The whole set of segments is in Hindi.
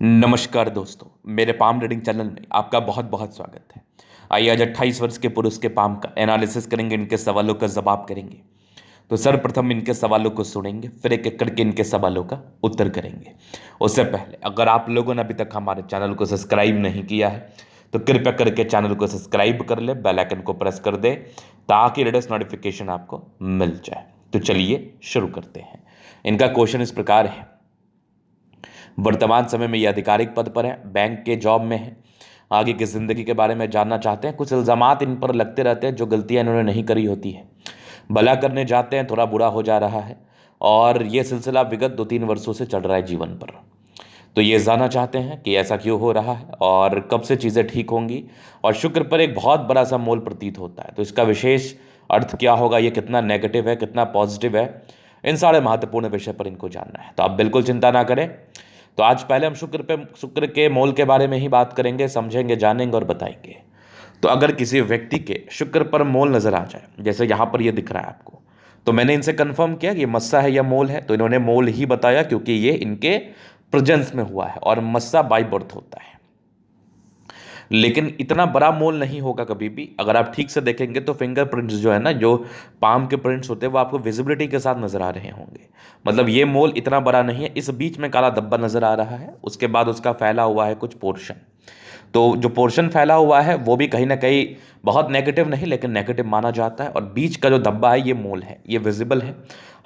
नमस्कार दोस्तों, मेरे पाम रीडिंग चैनल में आपका बहुत बहुत स्वागत है। आइए आज 28 वर्ष के पुरुष के पाम का एनालिसिस करेंगे, इनके सवालों का जवाब करेंगे। तो सर्वप्रथम इनके सवालों को सुनेंगे, फिर एक एक करके इनके सवालों का उत्तर करेंगे। उससे पहले अगर आप लोगों ने अभी तक हमारे चैनल को सब्सक्राइब नहीं किया है तो कृपया करके चैनल को सब्सक्राइब कर ले, बेल आइकन को प्रेस कर दे ताकि लेटेस्ट नोटिफिकेशन आपको मिल जाए। तो चलिए शुरू करते हैं। इनका क्वेश्चन इस प्रकार है। वर्तमान समय में ये आधिकारिक पद पर है, बैंक के जॉब में है, आगे की ज़िंदगी के बारे में जानना चाहते हैं। कुछ इल्ज़ामात इन पर लगते रहते हैं जो गलतियां इन्होंने नहीं करी होती है। भला करने जाते हैं, थोड़ा बुरा हो जा रहा है और ये सिलसिला विगत 2-3 वर्षों से चल रहा है जीवन पर। तो ये जानना चाहते हैं कि ऐसा क्यों हो रहा है और कब से चीज़ें ठीक होंगी। और शुक्र पर एक बहुत बड़ा सा मोल प्रतीत होता है, तो इसका विशेष अर्थ क्या होगा, ये कितना नेगेटिव है, कितना पॉजिटिव है, इन सारे महत्वपूर्ण विषय पर इनको जानना है। तो आप बिल्कुल चिंता ना करें। तो आज पहले हम शुक्र के मोल के बारे में ही बात करेंगे, समझेंगे, जानेंगे और बताएंगे। तो अगर किसी व्यक्ति के शुक्र पर मोल नजर आ जाए, जैसे यहाँ पर ये दिख रहा है आपको, तो मैंने इनसे कंफर्म किया कि ये मस्सा है या मोल है, तो इन्होंने मोल ही बताया क्योंकि ये इनके प्रेजेंस में हुआ है और मस्सा बाई बर्थ होता है। लेकिन इतना बड़ा मोल नहीं होगा कभी भी। अगर आप ठीक से देखेंगे तो फिंगरप्रिंट्स जो है ना, जो पाम के प्रिंट्स होते हैं, वो आपको विजिबिलिटी के साथ नजर आ रहे होंगे। मतलब ये मोल इतना बड़ा नहीं है। इस बीच में काला धब्बा नजर आ रहा है, उसके बाद उसका फैला हुआ है कुछ पोर्शन। तो जो पोर्शन फैला हुआ है वो भी कहीं ना कहीं बहुत नेगेटिव नहीं, लेकिन नेगेटिव माना जाता है। और बीच का जो धब्बा है ये मोल है, ये विजिबल है।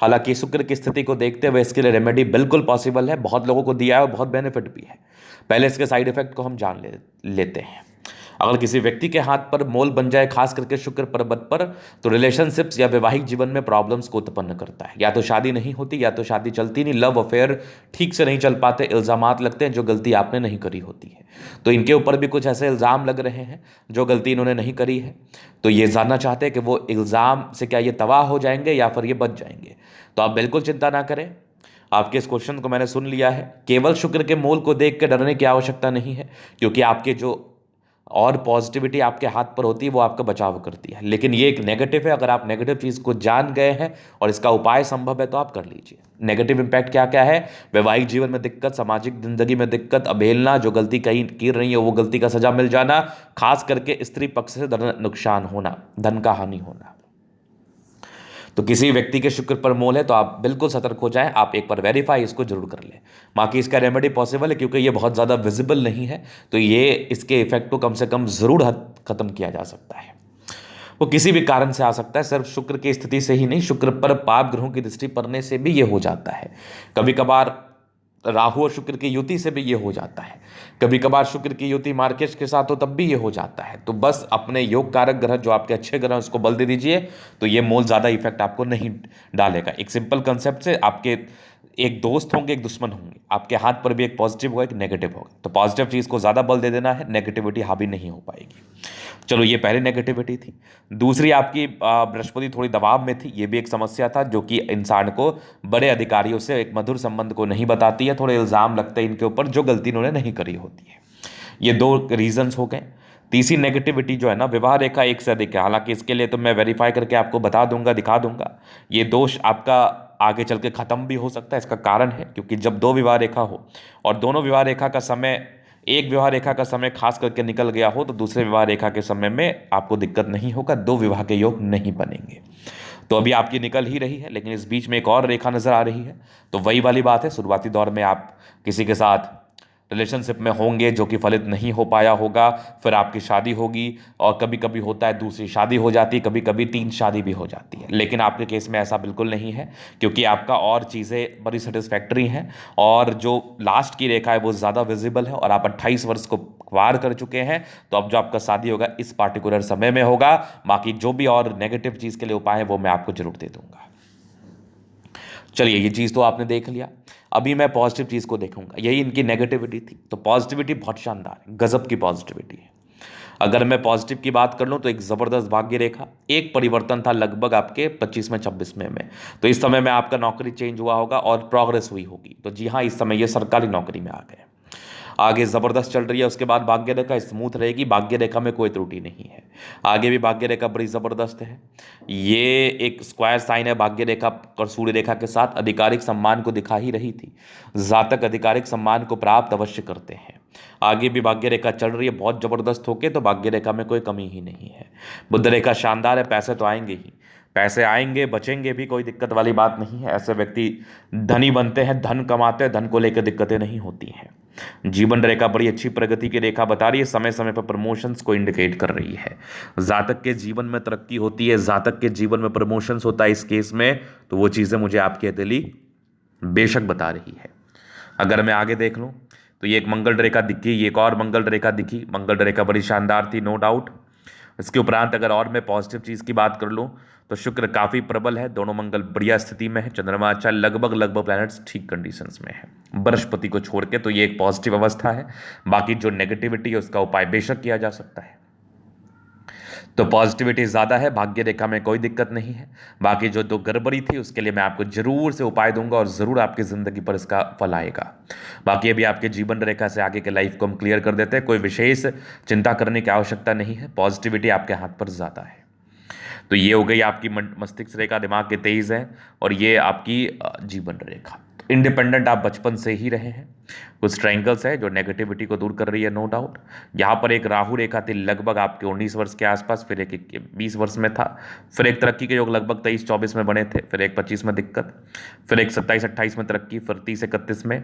हालांकि शुक्र की स्थिति को देखते हुए इसके लिए रेमेडी बिल्कुल पॉसिबल है, बहुत लोगों को दिया है और बहुत बेनिफिट भी है। पहले इसके साइड इफेक्ट को हम जान लेते हैं। अगर किसी व्यक्ति के हाथ पर मोल बन जाए, खास करके शुक्र पर्वत पर, तो रिलेशनशिप्स या वैवाहिक जीवन में प्रॉब्लम्स को उत्पन्न करता है। या तो शादी नहीं होती, या तो शादी चलती नहीं, लव अफेयर ठीक से नहीं चल पाते, इल्जामात लगते हैं जो गलती आपने नहीं करी होती है। तो इनके ऊपर भी कुछ ऐसे इल्ज़ाम लग रहे हैं जो गलती इन्होंने नहीं करी है। तो ये जानना चाहते हैं कि वो इल्ज़ाम से क्या ये तबाह हो जाएंगे या फिर ये बच जाएंगे। तो आप बिल्कुल चिंता ना करें। आपके इस क्वेश्चन को मैंने सुन लिया है। केवल शुक्र के मोल को देख के डरने की आवश्यकता नहीं है, क्योंकि आपके जो और पॉजिटिविटी आपके हाथ पर होती है वो आपका बचाव करती है। लेकिन ये एक नेगेटिव है। अगर आप नेगेटिव चीज़ को जान गए हैं और इसका उपाय संभव है तो आप कर लीजिए। नेगेटिव इंपैक्ट क्या क्या है? वैवाहिक जीवन में दिक्कत, सामाजिक जिंदगी में दिक्कत, अवहेलना, जो गलती कहीं की रही है वो गलती का सजा मिल जाना, खास करके स्त्री पक्ष से धन नुकसान होना, धन का हानि होना। तो किसी व्यक्ति के शुक्र पर मोल है तो आप बिल्कुल सतर्क हो जाएं। आप एक बार वेरीफाई इसको जरूर कर लें। बाकी इसका रेमेडी पॉसिबल है, क्योंकि ये बहुत ज़्यादा विजिबल नहीं है, तो ये इसके इफेक्ट को कम से कम ज़रूर हद खत्म किया जा सकता है। वो किसी भी कारण से आ सकता है, सिर्फ शुक्र की स्थिति से ही नहीं, शुक्र पर पाप ग्रहों की दृष्टि पड़ने से भी ये हो जाता है। कभी कभार राहु और शुक्र की युति से भी ये हो जाता है। कभी कभार शुक्र की युति मार्केश के साथ हो तब भी ये हो जाता है। तो बस अपने योग कारक ग्रह, जो आपके अच्छे ग्रह, उसको बल दे दीजिए, तो ये मोल ज़्यादा इफेक्ट आपको नहीं डालेगा। एक सिंपल कंसेप्ट से, आपके एक दोस्त होंगे, एक दुश्मन होंगे, आपके हाथ पर भी एक पॉजिटिव होगा, एक नेगेटिव होगा। तो पॉजिटिव चीज़ को ज़्यादा बल दे देना है, नेगेटिविटी हावी नहीं हो पाएगी। चलो, ये पहली नेगेटिविटी थी। दूसरी, आपकी बृहस्पति थोड़ी दबाव में थी, ये भी एक समस्या था, जो कि इंसान को बड़े अधिकारियों से एक मधुर संबंध को नहीं बताती है। थोड़े इल्ज़ाम लगते हैं इनके ऊपर जो गलती इन्होंने नहीं करी होती है। ये दो रीजंस हो गए। तीसरी नेगेटिविटी जो है ना, विवाह रेखा एक से अधिक है। हालांकि इसके लिए तो मैं वेरीफाई करके आपको बता दूंगा, दिखा दूंगा। ये दोष आपका आगे चल के खत्म भी हो सकता है। इसका कारण है क्योंकि जब दो विवाह रेखा हो और दोनों विवाह रेखा का समय, एक विवाह रेखा का समय खास करके निकल गया हो, तो दूसरे विवाह रेखा के समय में आपको दिक्कत नहीं होगा, दो विवाह के योग नहीं बनेंगे। तो अभी आपकी निकल ही रही है, लेकिन इस बीच में एक और रेखा नजर आ रही है। तो वही वाली बात है, शुरुआती दौर में आप किसी के साथ रिलेशनशिप में होंगे जो कि फलित नहीं हो पाया होगा, फिर आपकी शादी होगी, और कभी कभी होता है दूसरी शादी हो जाती है, कभी कभी 3 शादी भी हो जाती है। लेकिन आपके केस में ऐसा बिल्कुल नहीं है, क्योंकि आपका और चीज़ें बड़ी सेटिस्फैक्ट्री हैं, और जो लास्ट की रेखा है वो ज़्यादा विजिबल है, और आप 28 वर्ष को पार कर चुके हैं। तो अब जो आपका शादी होगा इस पार्टिकुलर समय में होगा। बाकी जो भी और नेगेटिव चीज़ के लिए उपाय है वो मैं आपको जरूर दे दूंगा। चलिए, ये चीज़ तो आपने देख लिया। अभी मैं पॉजिटिव चीज़ को देखूंगा। यही इनकी नेगेटिविटी थी। तो पॉजिटिविटी बहुत शानदार है, गजब की पॉजिटिविटी है। अगर मैं पॉजिटिव की बात कर लूँ तो एक ज़बरदस्त भाग्य रेखा, एक परिवर्तन था लगभग आपके 25 में 26 में। तो इस समय में आपका नौकरी चेंज हुआ होगा और प्रोग्रेस हुई होगी। तो जी हाँ, इस समय ये सरकारी नौकरी में आ गए। आगे ज़बरदस्त चल रही है, उसके बाद भाग्य रेखा स्मूथ रहेगी, भाग्य रेखा में कोई त्रुटि नहीं है। आगे भी भाग्य रेखा बड़ी ज़बरदस्त है। ये एक स्क्वायर साइन है भाग्य रेखा और सूर्य रेखा के साथ, आधिकारिक सम्मान को दिखा ही रही थी। जातक आधिकारिक सम्मान को प्राप्त अवश्य करते हैं। आगे भी भाग्य रेखा चल रही है बहुत ज़बरदस्त होके, तो भाग्य रेखा में कोई कमी ही नहीं है। बुध रेखा शानदार है, पैसे तो आएंगे ही, पैसे आएंगे, बचेंगे भी, कोई दिक्कत वाली बात नहीं है। ऐसे व्यक्ति धनी बनते हैं, धन कमाते हैं, धन को लेकर दिक्कतें नहीं होती हैं। जीवन रेखा बड़ी अच्छी प्रगति की रेखा बता रही है, समय समय पर प्रमोशंस को इंडिकेट कर रही है। जातक के जीवन में तरक्की होती है, जातक के जीवन में प्रमोशंस होता है इस केस में, तो वो चीज़ें मुझे आपकी हथेली बेशक बता रही है। अगर मैं आगे देख लूँ तो ये एक मंगल रेखा दिखी, ये एक और मंगल रेखा दिखी। मंगल रेखा बड़ी शानदार थी, नो डाउट। इसके उपरांत अगर और मैं पॉजिटिव चीज़ की बात कर लूँ तो शुक्र काफ़ी प्रबल है, दोनों मंगल बढ़िया स्थिति में है, चंद्रमा अच्छा, लगभग प्लैनेट्स ठीक कंडीशंस में है बृहस्पति को छोड़ के, तो ये एक पॉजिटिव अवस्था है। बाकी जो नेगेटिविटी है उसका उपाय बेशक किया जा सकता है। तो पॉजिटिविटी ज़्यादा है, भाग्य रेखा में कोई दिक्कत नहीं है। बाकी जो दो गड़बड़ी थी उसके लिए मैं आपको जरूर से उपाय दूंगा और ज़रूर आपकी ज़िंदगी पर इसका फल आएगा। बाकी अभी आपके जीवन रेखा से आगे के लाइफ को हम क्लियर कर देते हैं, कोई विशेष चिंता करने की आवश्यकता नहीं है, पॉजिटिविटी आपके हाथ पर ज़्यादा है। तो ये हो गई आपकी मस्तिष्क रेखा, दिमाग के तेज है, और ये आपकी जीवन रेखा। इंडिपेंडेंट आप बचपन से ही रहे हैं। कुछ ट्रायंगल्स है जो नेगेटिविटी को दूर कर रही है, नो डाउट। यहाँ पर एक राहु रेखा थी लगभग आपके 19 वर्ष के आसपास, फिर एक 20 वर्ष में था, फिर एक तरक्की के योग लगभग 23-24 में बने थे, फिर एक 25 में दिक्कत, फिर एक 27-28 में तरक्की, फिर 30-31 में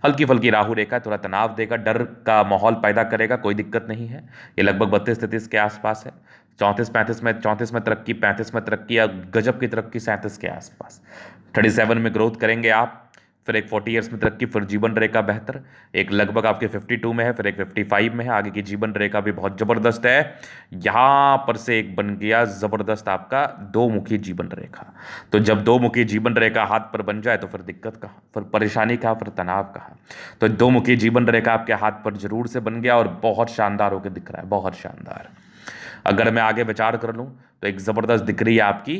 हल्की फुल्की राहु रेखा, थोड़ा तनाव देगा, डर का माहौल पैदा करेगा, कोई दिक्कत नहीं है। ये लगभग 32-33 के आसपास है। 34-35 में तरक्की, 35 में तरक्की या गजब की तरक्की 37 के आसपास। 37 में ग्रोथ करेंगे आप, फिर एक 40 ईयर्स में तरक्की, फिर जीवन रेखा बेहतर, एक लगभग आपके 52 में है, फिर एक 55 में है। आगे की जीवन रेखा भी बहुत ज़बरदस्त है। यहाँ पर से एक बन गया ज़बरदस्त आपका दो मुखी जीवन रेखा। तो जब दो मुखी जीवन रेखा हाथ पर बन जाए तो फिर दिक्कत कहाँ, फिर परेशानी कहाँ, फिर तनाव कहाँ। तो दो मुखी जीवन रेखा आपके हाथ पर जरूर से बन गया और बहुत शानदार होकर दिख रहा है, बहुत शानदार। अगर मैं आगे विचार कर लूँ तो एक ज़बरदस्त दिख रही है आपकी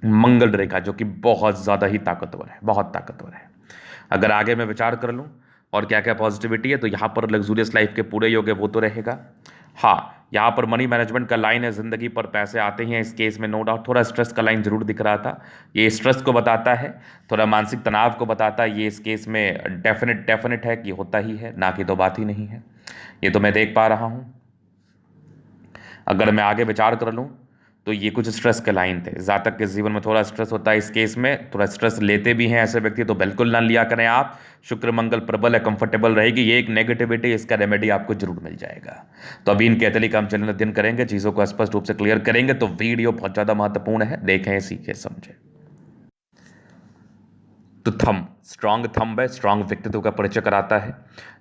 मंगल रेखा, जो कि बहुत ज़्यादा ही ताकतवर है, बहुत ताकतवर है। अगर आगे मैं विचार कर लूँ और क्या क्या पॉजिटिविटी है, तो यहाँ पर लग्जूरियस लाइफ के पूरे योग है, वो तो रहेगा। हाँ, यहाँ पर मनी मैनेजमेंट का लाइन है, ज़िंदगी पर पैसे आते ही हैं इस केस में, नो डाउट। थोड़ा स्ट्रेस का लाइन जरूर दिख रहा था, ये स्ट्रेस को बताता है, थोड़ा मानसिक तनाव को बताता है। ये इस केस में डेफिनेट है कि होता ही है, ना कि तो बात ही नहीं है, ये तो मैं देख पा रहा हूँ। अगर मैं आगे विचार कर लूँ तो ये कुछ स्ट्रेस के लाइन थे। जातक के जीवन में थोड़ा स्ट्रेस होता है इस केस में, थोड़ा स्ट्रेस लेते भी हैं ऐसे व्यक्ति, तो बिल्कुल ना लिया करें आप। शुक्र मंगल प्रबल है, कंफर्टेबल रहेगी, ये एक नेगेटिविटी, इसका रेमेडी आपको जरूर मिल जाएगा। तो अभी इन कैथलिक हम चलन दिन करेंगे, चीज़ों को स्पष्ट रूप से क्लियर करेंगे। तो वीडियो बहुत ज़्यादा महत्वपूर्ण है, देखें, सीखें, समझें। तो थंब स्ट्रांग थंब है, स्ट्रांग व्यक्तित्व का परिचय कराता है।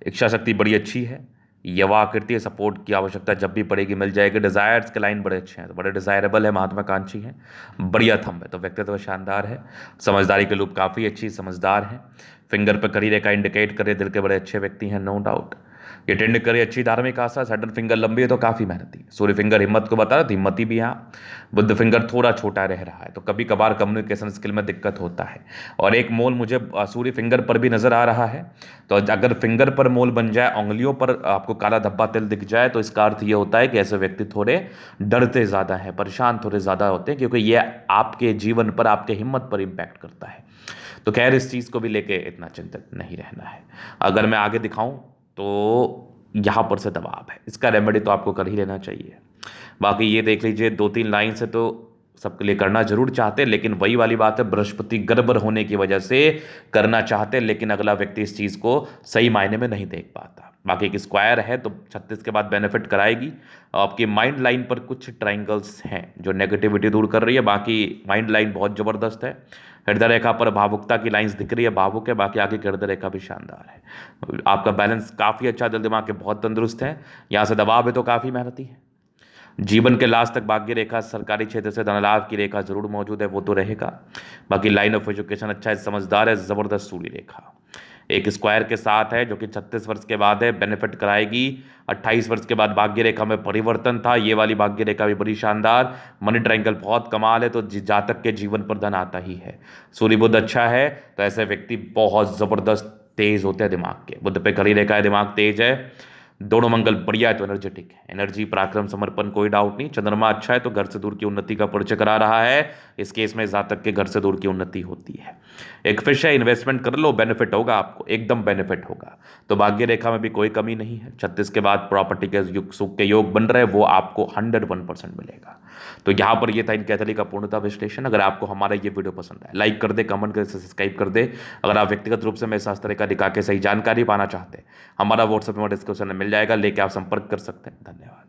इच्छा शक्ति बड़ी अच्छी है, यवा आकृति, सपोर्ट की आवश्यकता जब भी पड़ेगी मिल जाएगी। डिजायर्स के लाइन बड़े अच्छे हैं, तो बड़े डिजायरेबल है, महत्वाकांक्षी हैं, बढ़िया थंब है, तो व्यक्तित्व शानदार है। समझदारी के लूप काफ़ी अच्छी, समझदार है। फिंगर पर करी रेखा इंडिकेट करे दिल के बड़े अच्छे व्यक्ति हैं, नो डाउट। ये टेंड करे अच्छी धार्मिक आशा, सडन फिंगर लंबी है तो काफ़ी मेहनती। सूर्य फिंगर हिम्मत को बता रहा है, हिम्मती भी यहाँ। बुद्ध फिंगर थोड़ा छोटा रह रहा है, तो कभी कभार कम्युनिकेशन स्किल में दिक्कत होता है। और एक मोल मुझे सूर्य फिंगर पर भी नजर आ रहा है, तो अगर फिंगर पर मोल बन जाए, उंगलियों पर आपको काला धब्बा तिल दिख जाए, तो इसका अर्थ ये होता है कि ऐसे व्यक्ति थोड़े डरते ज़्यादा हैं, परेशान थोड़े ज़्यादा होते हैं, क्योंकि ये आपके जीवन पर, आपके हिम्मत पर इम्पैक्ट करता है। तो खैर इस चीज़ को भी लेके इतना चिंतित नहीं रहना है। अगर मैं आगे दिखाऊं तो यहाँ पर से दबाव है, इसका रेमेडी तो आपको कर ही लेना चाहिए। बाकी ये देख लीजिए, 2-3 लाइन से तो सबके लिए करना जरूर चाहते, लेकिन वही वाली बात है, बृहस्पति गड़बड़ होने की वजह से करना चाहते, लेकिन अगला व्यक्ति इस चीज़ को सही मायने में नहीं देख पाता। बाकी एक स्क्वायर है तो 36 के बाद बेनिफिट कराएगी। आपकी माइंड लाइन पर कुछ ट्राइंगल्स हैं जो नेगेटिविटी दूर कर रही है, बाकी माइंड लाइन बहुत ज़बरदस्त है। हृदय रेखा पर भावुकता की लाइंस दिख रही है, भावुक है, बाकी आगे हृदय रेखा भी शानदार है। आपका बैलेंस काफ़ी अच्छा, दिल दिमाग के बहुत तंदुरुस्त है। यहाँ से दबाव है तो काफ़ी मेहनती है। जीवन के लास्ट तक भाग्य रेखा, सरकारी क्षेत्र से धन लाभ की रेखा जरूर मौजूद है, वो तो रहेगा। बाकी लाइन ऑफ एजुकेशन अच्छा है, समझदार है, ज़बरदस्त सूर्य रेखा एक स्क्वायर के साथ है, जो कि 36 वर्ष के बाद है, बेनिफिट कराएगी। 28 वर्ष के बाद भाग्य रेखा में परिवर्तन था, ये वाली भाग्य रेखा भी बड़ी शानदार। मनी ट्रायंगल बहुत कमाल है, तो जातक के जीवन पर धन आता ही है। सूर्य बुध अच्छा है, तो ऐसे व्यक्ति बहुत ज़बरदस्त तेज होते हैं दिमाग के। बुध पे खड़ी रेखा है, दिमाग तेज है, दोनों मंगल बढ़िया है तो एनर्जेटिक है, एनर्जी, पराक्रम, समर्पण, कोई डाउट नहीं। चंद्रमा अच्छा है तो घर से दूर की उन्नति का परिचय करा रहा है। इस केस में जातक के घर से दूर की उन्नति होती है। एक फिश है, इन्वेस्टमेंट कर लो, बेनिफिट होगा आपको, एकदम बेनिफिट होगा। तो भाग्य रेखा में भी कोई कमी नहीं है। 36 के बाद प्रॉपर्टी के युग, सुख के योग बन रहे, वो आपको 101% मिलेगा। तो यहाँ पर ये था इन कैथोलिक का पूर्णता विश्लेषण। अगर आपको हमारा ये वीडियो पसंद आए, लाइक कर दे, कमेंट कर, सब्सक्राइब कर दे। अगर आप व्यक्तिगत रूप से मेरे शास्त्र का दिखा के सही जानकारी पाना चाहते हैं, हमारा व्हाट्सएप नंबर डिस्क्रिप्शन में मिल जाएगा, लेके आप संपर्क कर सकते हैं। धन्यवाद।